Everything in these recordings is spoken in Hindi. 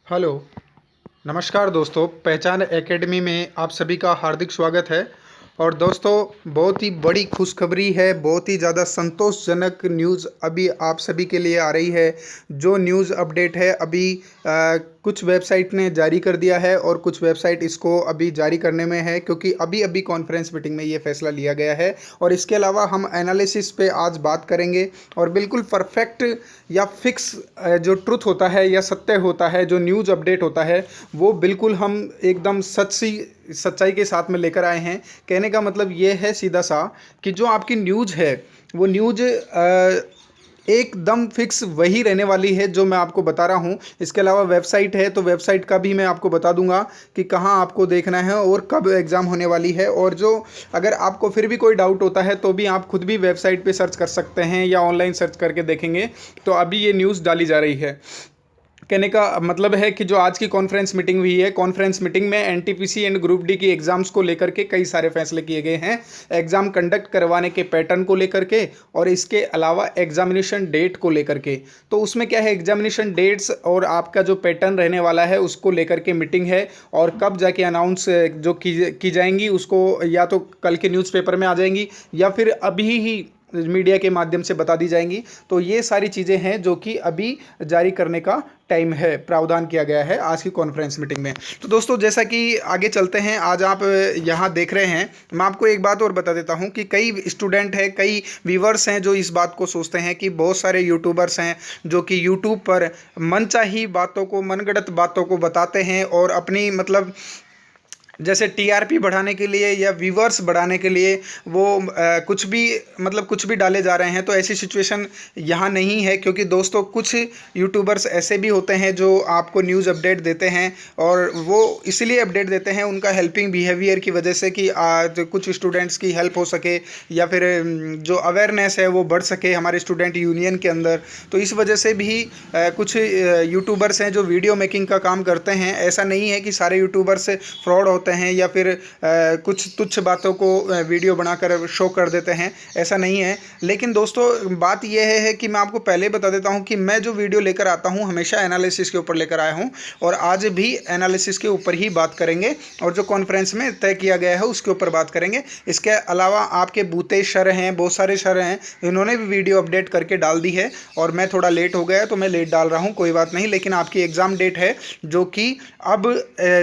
हेलो, नमस्कार दोस्तों। पहचान एकेडमी में आप सभी का हार्दिक स्वागत है। और दोस्तों, बहुत ही बड़ी खुशखबरी है, बहुत ही ज़्यादा संतोषजनक न्यूज़ अभी आप सभी के लिए आ रही है। जो न्यूज़ अपडेट है अभी कुछ वेबसाइट ने जारी कर दिया है और कुछ वेबसाइट इसको अभी जारी करने में है, क्योंकि अभी अभी कॉन्फ्रेंस मीटिंग में ये फैसला लिया गया है। और इसके अलावा हम एनालिसिस पे आज बात करेंगे और बिल्कुल परफेक्ट या फिक्स जो ट्रुथ होता है या सत्य होता है, जो न्यूज़ अपडेट होता है, वो बिल्कुल हम एकदम सच्चाई के साथ में लेकर आए हैं। कहने का मतलब ये है सीधा सा कि जो आपकी न्यूज़ है वो न्यूज़ एकदम फिक्स वही रहने वाली है जो मैं आपको बता रहा हूँ। इसके अलावा वेबसाइट है तो वेबसाइट का भी मैं आपको बता दूंगा कि कहाँ आपको देखना है और कब एग्ज़ाम होने वाली है। और जो अगर आपको फिर भी कोई डाउट होता है तो भी आप खुद भी वेबसाइट पे सर्च कर सकते हैं या ऑनलाइन सर्च करके देखेंगे। तो अभी ये न्यूज़ डाली जा रही है। कहने का मतलब है कि जो आज की कॉन्फ्रेंस मीटिंग हुई है, कॉन्फ्रेंस मीटिंग में एनटीपीसी एंड ग्रुप डी की एग्ज़ाम्स को लेकर के कई सारे फैसले किए गए हैं। एग्ज़ाम कंडक्ट करवाने के पैटर्न को लेकर के और इसके अलावा एग्जामिनेशन डेट को लेकर के। तो उसमें क्या है, एग्जामिनेशन डेट्स और आपका जो पैटर्न रहने वाला है उसको लेकर के मीटिंग है। और कब जाके अनाउंस जो की जाएंगी उसको या तो कल के न्यूज़पेपर में आ जाएंगी या फिर अभी ही मीडिया के माध्यम से बता दी जाएंगी। तो ये सारी चीज़ें हैं जो कि अभी जारी करने का टाइम है, प्रावधान किया गया है आज की कॉन्फ्रेंस मीटिंग में। तो दोस्तों, जैसा कि आगे चलते हैं, आज आप यहाँ देख रहे हैं, मैं आपको एक बात और बता देता हूँ कि कई स्टूडेंट हैं, कई व्यूवर्स हैं जो इस बात को सोचते हैं कि बहुत सारे यूट्यूबर्स हैं जो कि यूट्यूब पर मनचाही बातों को, मनगढ़ंत बातों को बताते हैं और अपनी मतलब जैसे टीआरपी बढ़ाने के लिए या व्यूवर्स बढ़ाने के लिए वो कुछ भी मतलब कुछ भी डाले जा रहे हैं। तो ऐसी सिचुएशन यहाँ नहीं है, क्योंकि दोस्तों कुछ यूट्यूबर्स ऐसे भी होते हैं जो आपको न्यूज़ अपडेट देते हैं और वो इसलिए अपडेट देते हैं उनका हेल्पिंग बिहेवियर की वजह से कि जो कुछ स्टूडेंट्स की हेल्प हो सके या फिर जो अवेयरनेस है वो बढ़ सके हमारे स्टूडेंट यूनियन के अंदर। तो इस वजह से भी कुछ यूट्यूबर्स हैं जो वीडियो मेकिंग का काम करते हैं। ऐसा नहीं है कि सारे यूट्यूबर्स फ्रॉड होते हैं या फिर कुछ तुच्छ बातों को वीडियो बनाकर शो कर देते हैं, ऐसा नहीं है। लेकिन दोस्तों, बात यह है कि मैं आपको पहले बता देता हूं कि मैं जो वीडियो लेकर आता हूं हमेशा एनालिसिस के ऊपर लेकर आया हूं और आज भी एनालिसिस के ऊपर ही बात करेंगे और जो कॉन्फ्रेंस में तय किया गया है उसके ऊपर बात करेंगे। इसके अलावा आपके बूते सर हैं, बहुत सारे सर हैं, इन्होंने भी वीडियो अपडेट करके डाल दी है और मैं थोड़ा लेट हो गया तो मैं लेट डाल रहा हूँ, कोई बात नहीं। लेकिन आपकी एग्ज़ाम डेट है जो कि अब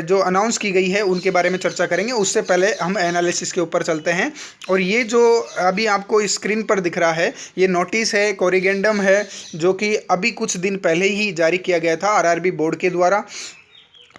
जो अनाउंस की गई है उनके बारे में चर्चा करेंगे। उससे पहले हम एनालिसिस के ऊपर चलते हैं। और ये जो अभी आपको स्क्रीन पर दिख रहा है ये नोटिस है, कोरिगेंडम है, जो कि अभी कुछ दिन पहले ही जारी किया गया था आरआरबी बोर्ड के द्वारा।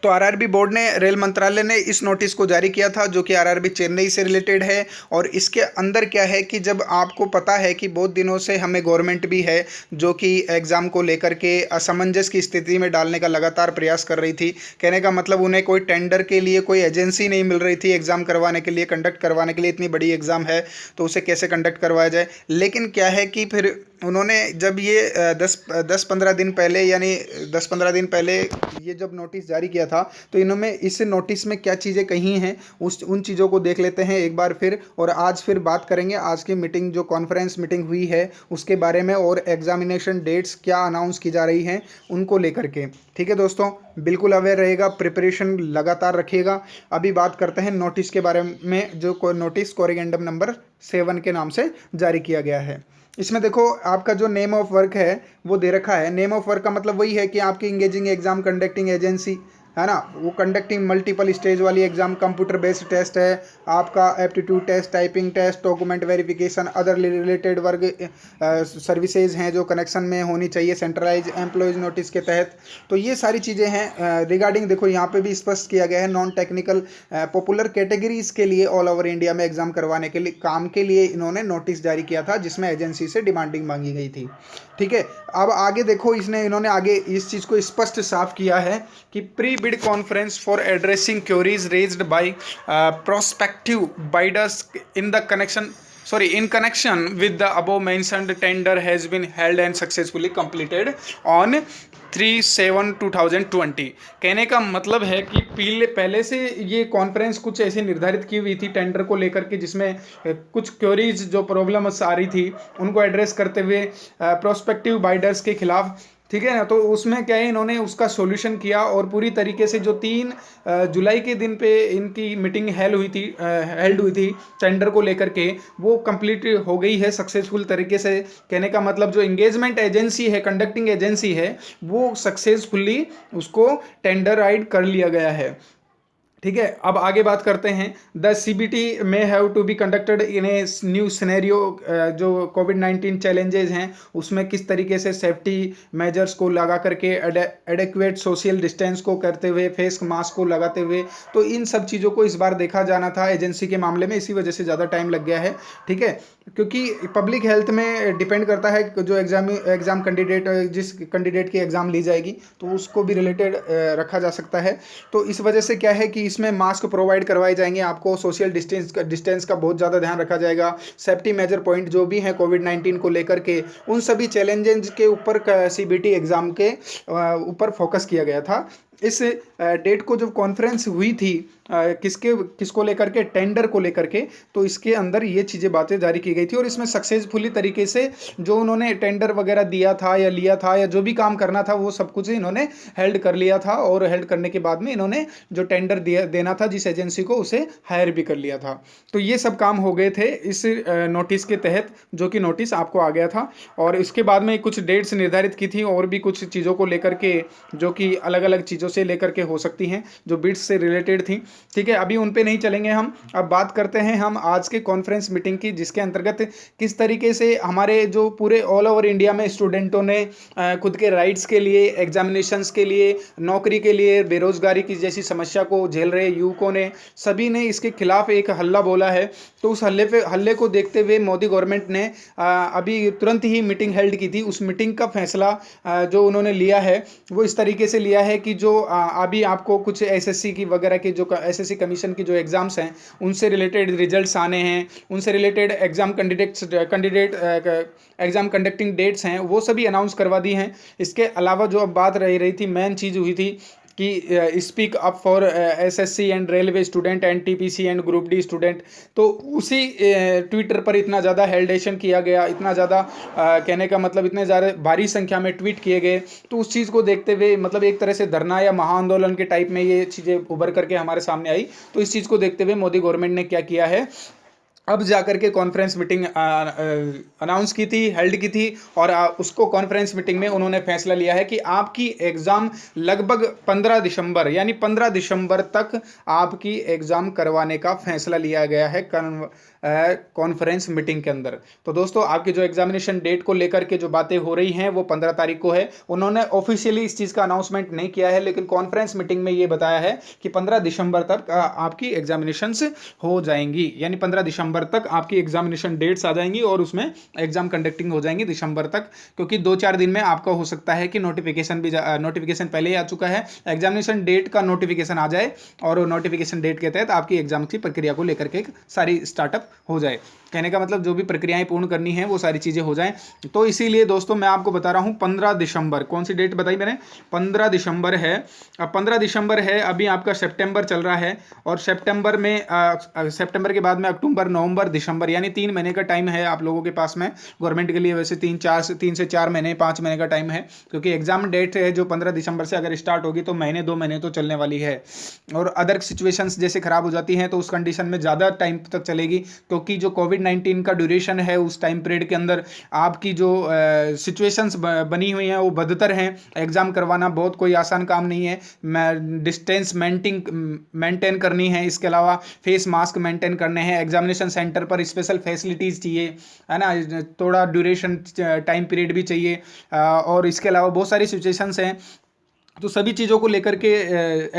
तो आरआरबी बोर्ड ने, रेल मंत्रालय ने इस नोटिस को जारी किया था जो कि आरआरबी चेन्नई से रिलेटेड है। और इसके अंदर क्या है कि जब आपको पता है कि बहुत दिनों से हमें गवर्नमेंट भी है जो कि एग्ज़ाम को लेकर के असमंजस की स्थिति में डालने का लगातार प्रयास कर रही थी। कहने का मतलब उन्हें कोई टेंडर के लिए कोई एजेंसी नहीं मिल रही थी एग्ज़ाम करवाने के लिए, कंडक्ट करवाने के लिए। इतनी बड़ी एग्ज़ाम है तो उसे कैसे कंडक्ट करवाया जाए। लेकिन क्या है कि फिर उन्होंने जब ये 10-15 दिन पहले, यानी 10-15 दिन पहले ये जब नोटिस जारी किया था, तो इन्होंने इस नोटिस में क्या चीज़ें कही हैं उन चीज़ों को देख लेते हैं एक बार फिर। और आज फिर बात करेंगे आज की मीटिंग, जो कॉन्फ्रेंस मीटिंग हुई है उसके बारे में और एग्जामिनेशन डेट्स क्या अनाउंस की जा रही हैं उनको लेकर के। ठीक है दोस्तों, बिल्कुल अवेयर रहेगा, प्रिपरेशन लगातार रखिएगा। अभी बात करते हैं नोटिस के बारे में, जो नोटिस कोरिगेंडम नंबर 7 के नाम से जारी किया गया है। इसमें देखो, आपका जो नेम ऑफ वर्क है वो दे रखा है। नेम ऑफ वर्क का मतलब वही है कि आपकी इंगेजिंग एग्जाम कंडक्टिंग एजेंसी है ना, वो कंडक्टिंग मल्टीपल स्टेज वाली एग्जाम, कंप्यूटर बेस्ड टेस्ट है आपका, aptitude test, typing test, document verification, other related work services हैं जो कनेक्शन में होनी चाहिए सेंट्रलाइज एम्प्लॉयज़ नोटिस के तहत। तो ये सारी चीज़ें हैं रिगार्डिंग। देखो यहाँ पे भी स्पष्ट किया गया है, नॉन टेक्निकल पॉपुलर कैटेगरीज के लिए ऑल ओवर इंडिया में एग्जाम करवाने के लिए काम के लिए इन्होंने नोटिस जारी किया था जिसमें एजेंसी से डिमांडिंग मांगी गई थी। ठीक है, अब आगे देखो, इन्होंने आगे इस चीज़ को स्पष्ट साफ किया है कि pre bid conference for addressing queries raised bye prospective bidders in connection with the above mentioned tender has been held and successfully completed on 3/7/2020। कहने का मतलब है कि पहले से ये कॉन्फ्रेंस कुछ ऐसी निर्धारित की हुई थी टेंडर को लेकर के, जिसमें कुछ क्वेरीज जो प्रॉब्लम्स आ रही थी उनको एड्रेस करते हुए प्रोस्पेक्टिव बाइडर्स के खिलाफ ठीक है ना। तो उसमें क्या है, इन्होंने उसका सॉल्यूशन किया और पूरी तरीके से जो 3 जुलाई के दिन पे इनकी मीटिंग हेल्ड हुई थी टेंडर को लेकर के, वो कंप्लीट हो गई है सक्सेसफुल तरीके से। कहने का मतलब जो एंगेजमेंट एजेंसी है, कंडक्टिंग एजेंसी है, वो सक्सेसफुली उसको टेंडर राइड कर लिया गया है। ठीक है, अब आगे बात करते हैं। द सीबीटी में have to be conducted in a new scenario. जो कोविड-19 चैलेंजेस हैं उसमें किस तरीके से सेफ्टी मेजर्स को लगा करके, एडेक्वेट सोशल डिस्टेंस को करते हुए, फेस मास्क को लगाते हुए, तो इन सब चीज़ों को इस बार देखा जाना था एजेंसी के मामले में, इसी वजह से ज़्यादा टाइम लग गया है। ठीक है, क्योंकि पब्लिक हेल्थ में डिपेंड करता है कि जो एग्ज़ाम कैंडिडेट, जिस कैंडिडेट की एग्ज़ाम ली जाएगी तो उसको भी रिलेटेड रखा जा सकता है। तो इस वजह से क्या है कि इसमें मास्क प्रोवाइड करवाए जाएंगे आपको, सोशल डिस्टेंस का बहुत ज़्यादा ध्यान रखा जाएगा, सेफ्टी मेजर पॉइंट जो भी हैं कोविड-19 को लेकर के, उन सभी चैलेंजेस के ऊपर सीबीटी एग्ज़ाम के ऊपर फोकस किया गया था। इस डेट को जब कॉन्फ्रेंस हुई थी किसको लेकर के, टेंडर को लेकर के, तो इसके अंदर ये चीज़ें बातें जारी की गई थी और इसमें सक्सेसफुली तरीके से जो उन्होंने टेंडर वगैरह दिया था या लिया था या जो भी काम करना था वो सब कुछ इन्होंने हेल्ड कर लिया था। और हेल्ड करने के बाद में इन्होंने जो टेंडर देना था जिस एजेंसी को, उसे हायर भी कर लिया था। तो ये सब काम हो गए थे इस नोटिस के तहत, जो कि नोटिस आपको आ गया था। और इसके बाद में कुछ डेट्स निर्धारित की थी और भी कुछ चीज़ों को लेकर के, जो कि अलग अलग चीज़ों से लेकर के हो सकती हैं, जो बिड्स से रिलेटेड थी। ठीक है, अभी उन पे नहीं चलेंगे हम। अब बात करते हैं हम आज के कॉन्फ्रेंस मीटिंग की, जिसके अंतर्गत किस तरीके से हमारे जो पूरे ऑल ओवर इंडिया में स्टूडेंटों ने खुद के राइट्स के लिए, एग्जामिनेशंस के लिए, नौकरी के लिए, बेरोजगारी की जैसी समस्या को झेल रहे युवकों ने, सभी ने इसके खिलाफ एक हल्ला बोला है। तो उस हल्ले को देखते हुए मोदी गवर्नमेंट ने अभी तुरंत ही मीटिंग हेल्ड की थी। उस मीटिंग का फैसला जो उन्होंने लिया है वो इस तरीके से लिया है कि जो अभी आपको कुछ एसएससी की वगैरह की, जो एसएससी कमीशन की जो एग्ज़ाम्स हैं उनसे रिलेटेड रिजल्ट्स आने हैं, उनसे रिलेटेड एग्ज़ाम कंडक्टिंग डेट्स हैं, वो सभी अनाउंस करवा दी हैं। इसके अलावा जो अब बात रही थी, मेन चीज़ हुई थी कि speak up for SSC and railway student and TPC and group dear student. तो उसी ट्विटर पर इतना ज़्यादा हेल्डेशन किया गया, इतना ज़्यादा कहने का मतलब इतने ज़्यादा भारी संख्या में ट्वीट किए गए। तो उस चीज़ को देखते हुए, मतलब एक तरह से धरना या महाआंदोलन के टाइप में ये चीज़ें उभर करके हमारे सामने आई। तो इस चीज़ को देखते हुए मोदी गवर्नमेंट ने क्या किया है, अब जाकर के कॉन्फ्रेंस मीटिंग अनाउंस की थी, हेल्ड की थी। और उसको कॉन्फ्रेंस मीटिंग में उन्होंने फैसला लिया है कि आपकी एग्ज़ाम लगभग 15 दिसंबर, यानी 15 दिसंबर तक आपकी एग्ज़ाम करवाने का फैसला लिया गया है कॉन्फ्रेंस मीटिंग के अंदर। तो दोस्तों, आपकी जो एग्जामिनेशन डेट को लेकर के जो बातें हो रही हैं वो 15 तारीख को है। उन्होंने ऑफिशियली इस चीज़ का अनाउंसमेंट नहीं किया है, लेकिन कॉन्फ्रेंस मीटिंग में ये बताया है कि 15 दिसंबर तक आपकी एग्जामिनेशंस हो जाएंगी, यानी 15 दिसंबर तक आपकी एग्जामिनेशन डेट्स आ जाएंगी और उसमें एग्जाम कंडक्टिंग हो जाएंगी दिसंबर तक। क्योंकि 2-4 दिन में आपका हो सकता है कि नोटिफिकेशन पहले ही आ चुका है, एग्जामिनेशन डेट का नोटिफिकेशन आ जाए और नोटिफिकेशन डेट के तहत आपकी एग्जाम की प्रक्रिया को लेकर के सारी स्टार्टअप हो जाए। कहने का मतलब जो भी प्रक्रियाएं पूर्ण करनी है वो सारी चीज़ें हो जाएं। तो इसीलिए दोस्तों मैं आपको बता रहा हूं 15 दिसंबर, कौन सी डेट बताई मैंने, 15 दिसंबर है। अब 15 दिसंबर है, अभी आपका सितंबर चल रहा है और सितंबर में सितंबर के बाद में अक्टूबर, नवंबर, दिसंबर, यानी 3 महीने का टाइम है आप लोगों के पास में। गवर्नमेंट के लिए वैसे 3 से 4 महीने, 5 महीने का टाइम है, क्योंकि एग्जाम डेट है जो 15 दिसंबर से अगर स्टार्ट होगी तो महीने 2 महीने तो चलने वाली है। और अदर सिचुएशंस जैसे खराब हो जाती हैं तो उस कंडीशन में ज़्यादा टाइम तक चलेगी, क्योंकि जो कोविड-19 का ड्यूरेशन है उस टाइम पीरियड के अंदर आपकी जो सिचुएशंस बनी हुई हैं वो बदतर हैं। एग्ज़ाम करवाना बहुत कोई आसान काम नहीं है, डिस्टेंस मेंटेन करनी है, इसके अलावा फेस मास्क मेंटेन करने हैं, एग्जामिनेशन सेंटर पर स्पेशल फैसिलिटीज़ चाहिए, है ना, थोड़ा ड्यूरेशन टाइम पीरियड भी चाहिए, और इसके अलावा बहुत सारी सिचुएशंस हैं। तो सभी चीज़ों को लेकर के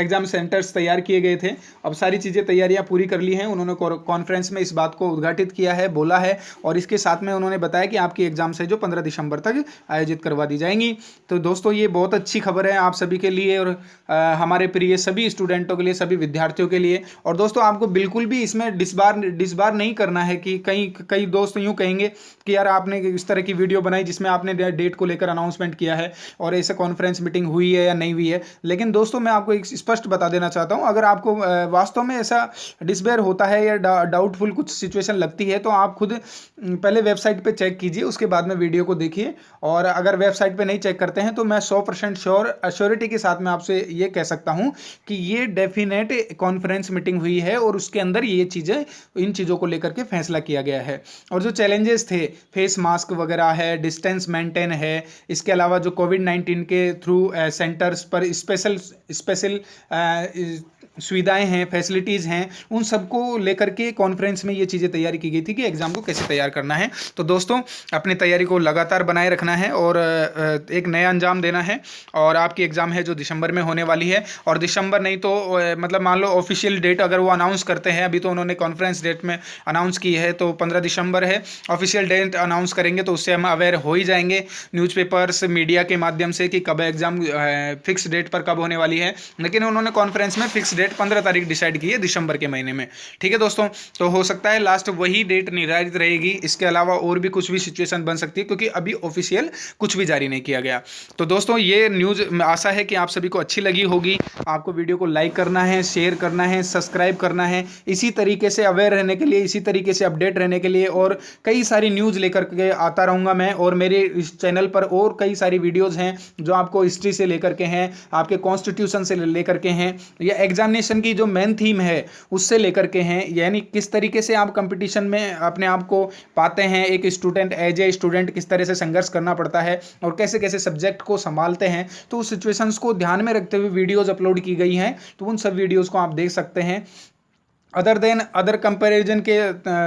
एग्ज़ाम सेंटर्स तैयार किए गए थे। अब सारी चीज़ें तैयारियां पूरी कर ली हैं। उन्होंने कॉन्फ्रेंस में इस बात को उद्घाटित किया है, बोला है, और इसके साथ में उन्होंने बताया कि आपकी एग्ज़ाम्स है जो 15 दिसंबर तक आयोजित करवा दी जाएंगी। तो दोस्तों, ये बहुत अच्छी खबर है आप सभी के लिए और हमारे प्रिय सभी स्टूडेंटों के लिए, सभी विद्यार्थियों के लिए। और दोस्तों, आपको बिल्कुल भी इसमें डिसबार नहीं करना है कि कई दोस्त यूँ कहेंगे कि यार आपने इस तरह की वीडियो बनाई जिसमें आपने डेट को लेकर अनाउंसमेंट किया है और ऐसे कॉन्फ्रेंस मीटिंग हुई है या बनाई हुई है। लेकिन दोस्तों मैं आपको एक स्पष्ट बता देना चाहता हूँ, अगर आपको वास्तव में ऐसा डिस्पेयर होता है या डाउटफुल कुछ सिचुएशन लगती है तो आप खुद पहले वेबसाइट पे चेक कीजिए, उसके बाद में वीडियो को देखिए। और अगर वेबसाइट पे नहीं चेक करते हैं तो मैं 100% श्योरिटी के साथ मैं आपसे ये कह सकता हूँ कि ये डेफिनेट कॉन्फ्रेंस मीटिंग हुई है और उसके अंदर ये चीज़ें, इन चीज़ों को लेकर के फैसला किया गया है। और जो चैलेंजेस थे, फेस मास्क वगैरह है, डिस्टेंस मेंटेन है, इसके अलावा जो कोविड-19 के थ्रू सेंटर्स पर स्पेशल स्पेशल सुविधाएं हैं, फैसिलिटीज़ हैं, उन सबको लेकर के कॉन्फ्रेंस में ये चीज़ें तैयारी की गई थी कि एग्ज़ाम को कैसे तैयार करना है। तो दोस्तों अपनी तैयारी को लगातार बनाए रखना है और एक नया अंजाम देना है। और आपकी एग्ज़ाम है जो दिसंबर में होने वाली है, और दिसंबर नहीं तो मतलब मान लो ऑफिशियल डेट अगर वो अनाउंस करते हैं, अभी तो उन्होंने कॉन्फ्रेंस डेट में अनाउंस की है तो 15 दिसंबर है, ऑफिशियल डेट अनाउंस करेंगे तो उससे हम अवेयर हो ही जाएंगे न्यूज़पेपर्स मीडिया के माध्यम से कि कब एग्ज़ाम फिक्स डेट पर कब होने वाली है। लेकिन उन्होंने कॉन्फ्रेंस में फिक्स डेट 15 तारीख डिसाइड की है दिसंबर के महीने में। ठीक है दोस्तों, तो हो सकता है लास्ट वही डेट निर्धारित रहेगी, इसके अलावा और भी कुछ भी सिचुएशन बन सकती है क्योंकि अभी ऑफिशियल कुछ भी जारी नहीं किया गया। तो दोस्तों ये न्यूज़ आशा है कि आप सभी को अच्छी लगी होगी। आपको वीडियो को लाइक करना है, शेयर करना है, सब्सक्राइब करना है, इसी तरीके से अवेयर रहने के लिए, इसी तरीके से अपडेट रहने के लिए। और कई सारी न्यूज़ लेकर के आता रहूँगा मैं, और मेरे इस चैनल पर और कई सारी वीडियोज़ हैं जो आपको हिस्ट्री से लेकर के हैं, आपके कॉन्स्टिट्यूशन से लेकर के हैं, या एग्जामिनेशन की जो मेन थीम है उससे लेकर के हैं, यानी किस तरीके से आप कंपटीशन में अपने आप को पाते हैं, एक स्टूडेंट एज ए स्टूडेंट किस तरह से संघर्ष करना पड़ता है और कैसे कैसे सब्जेक्ट को संभालते हैं। तो उस सिचुएशंस को ध्यान में रखते हुए वीडियोज़ अपलोड की गई हैं, तो उन सब वीडियोज़ को आप देख सकते हैं। अदर कंपैरिजन के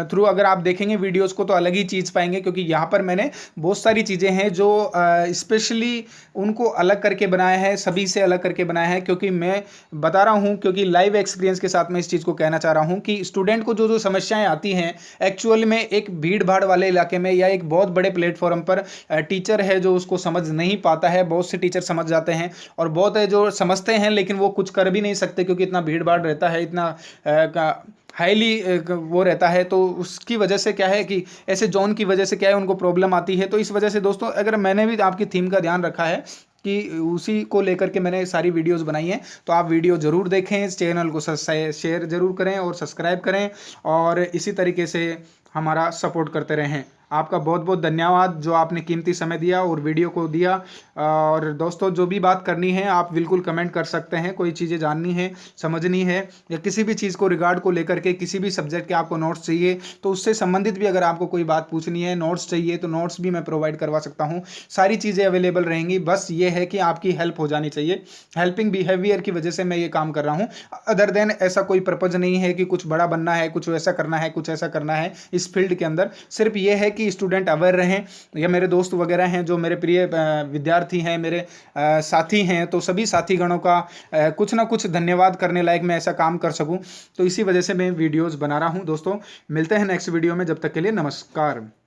थ्रू अगर आप देखेंगे वीडियोस को तो अलग ही चीज़ पाएंगे, क्योंकि यहाँ पर मैंने बहुत सारी चीज़ें हैं जो स्पेशली उनको अलग करके बनाया है, सभी से अलग करके बनाया है। क्योंकि मैं बता रहा हूँ, क्योंकि लाइव एक्सपीरियंस के साथ मैं इस चीज़ को कहना चाह रहा हूँ कि स्टूडेंट को जो जो समस्याएं आती हैं एक्चुअल में एक भीड़ भाड़ वाले इलाके में या एक बहुत बड़े प्लेटफॉर्म पर टीचर है जो उसको समझ नहीं पाता है। बहुत से टीचर समझ जाते हैं और बहुत है जो समझते हैं लेकिन वो कुछ कर भी नहीं सकते क्योंकि इतना भीड़ भाड़ रहता है, इतना हाईली वो रहता है। तो उसकी वजह से क्या है कि ऐसे जोन की वजह से क्या है उनको प्रॉब्लम आती है। तो इस वजह से दोस्तों अगर मैंने भी आपकी थीम का ध्यान रखा है कि उसी को लेकर के मैंने सारी वीडियोस बनाई हैं, तो आप वीडियो ज़रूर देखें, इस चैनल को शेयर ज़रूर करें और सब्सक्राइब करें, और इसी तरीके से हमारा सपोर्ट करते रहें। आपका बहुत बहुत धन्यवाद जो आपने कीमती समय दिया और वीडियो को दिया। और दोस्तों जो भी बात करनी है आप बिल्कुल कमेंट कर सकते हैं, कोई चीज़ें जाननी है, समझनी है, या किसी भी चीज़ को रिगार्ड को लेकर के, किसी भी सब्जेक्ट के आपको नोट्स चाहिए तो उससे संबंधित भी अगर आपको कोई बात पूछनी है, नोट्स चाहिए तो नोट्स भी मैं प्रोवाइड करवा सकता हूँ। सारी चीज़ें अवेलेबल रहेंगी, बस ये है कि आपकी हेल्प हो जानी चाहिए। हेल्पिंग बिहेवियर की वजह से मैं ये काम कर रहा हूँ, अदर देन ऐसा कोई पर्पज़ नहीं है कि कुछ बड़ा बनना है, कुछ ऐसा करना है, कुछ ऐसा करना है इस फील्ड के अंदर। सिर्फ ये है कि स्टूडेंट अवेयर रहें, या मेरे दोस्त वगैरह हैं जो मेरे प्रिय विद्यार्थी हैं, मेरे साथी हैं, तो सभी साथीगणों का कुछ ना कुछ धन्यवाद करने लायक मैं ऐसा काम कर सकूं, तो इसी वजह से मैं वीडियोस बना रहा हूं। दोस्तों मिलते हैं नेक्स्ट वीडियो में, जब तक के लिए नमस्कार।